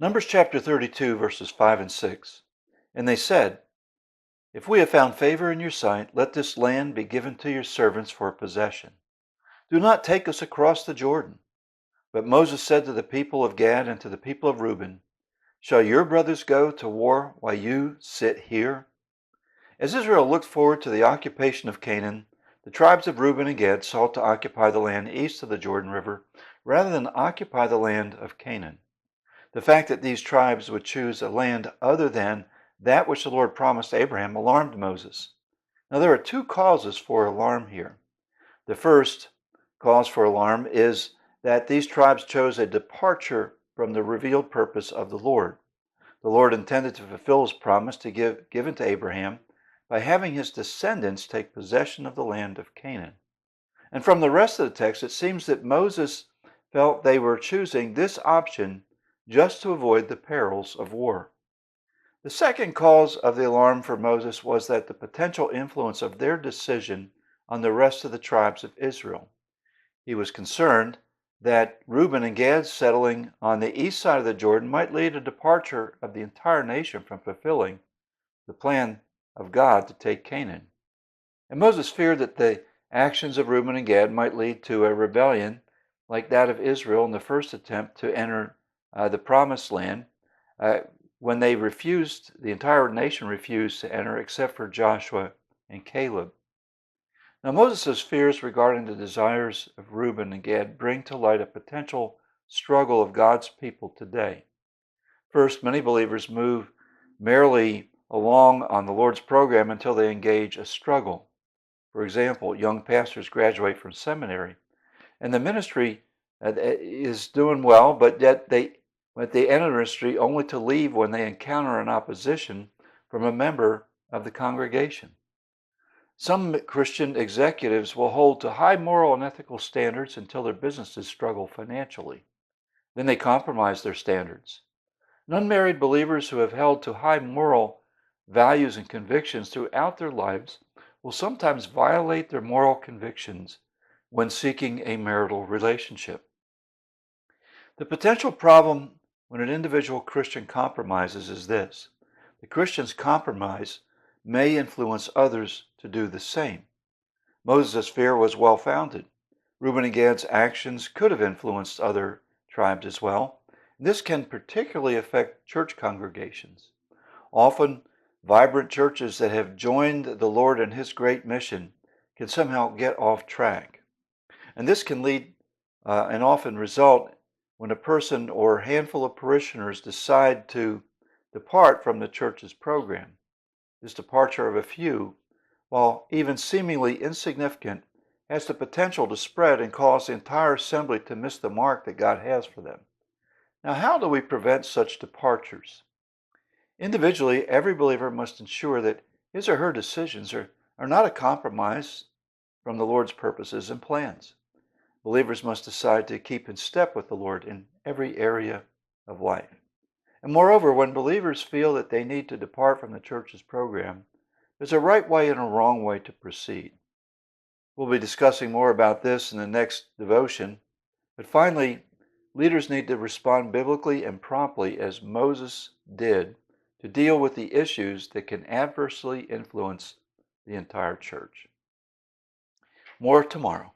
Numbers chapter 32, verses 5 and 6. And they said, If we have found favor in your sight, let this land be given to your servants for a possession. Do not take us across the Jordan. But Moses said to the people of Gad and to the people of Reuben, Shall your brothers go to war while you sit here? As Israel looked forward to the occupation of Canaan, the tribes of Reuben and Gad sought to occupy the land east of the Jordan River rather than occupy the land of Canaan. The fact that these tribes would choose a land other than that which the Lord promised Abraham alarmed Moses. Now there are two causes for alarm here. The first cause for alarm is that these tribes chose a departure from the revealed purpose of the Lord. The Lord intended to fulfill his promise given to Abraham by having his descendants take possession of the land of Canaan. And from the rest of the text, it seems that Moses felt they were choosing this option just to avoid the perils of war. The second cause of the alarm for Moses was that the potential influence of their decision on the rest of the tribes of Israel. He was concerned that Reuben and Gad settling on the east side of the Jordan might lead a departure of the entire nation from fulfilling the plan of God to take Canaan. And Moses feared that the actions of Reuben and Gad might lead to a rebellion like that of Israel in the first attempt to enter the promised land when the entire nation refused to enter except for Joshua and Caleb. Now Moses' fears regarding the desires of Reuben and Gad bring to light a potential struggle of God's people today. First, many believers move merely along on the Lord's program until they engage a struggle. For example, young pastors graduate from seminary, and the ministry is doing well, but yet they enter the ministry only to leave when they encounter an opposition from a member of the congregation. Some Christian executives will hold to high moral and ethical standards until their businesses struggle financially. Then they compromise their standards. And unmarried believers who have held to high moral values and convictions throughout their lives will sometimes violate their moral convictions when seeking a marital relationship. The potential problem when an individual Christian compromises is this: the Christian's compromise may influence others to do the same. Moses' fear was well-founded. Reuben and Gad's actions could have influenced other tribes as well. This can particularly affect church congregations. Often, vibrant churches that have joined the Lord in his great mission can somehow get off track. And this can lead and often result when a person or handful of parishioners decide to depart from the church's program. This departure of a few, while even seemingly insignificant, has the potential to spread and cause the entire assembly to miss the mark that God has for them. Now, how do we prevent such departures? Individually, every believer must ensure that his or her decisions are not a compromise from the Lord's purposes and plans. Believers must decide to keep in step with the Lord in every area of life. And moreover, when believers feel that they need to depart from the church's program, there's a right way and a wrong way to proceed. We'll be discussing more about this in the next devotion. But finally, leaders need to respond biblically and promptly as Moses did to deal with the issues that can adversely influence the entire church. More tomorrow.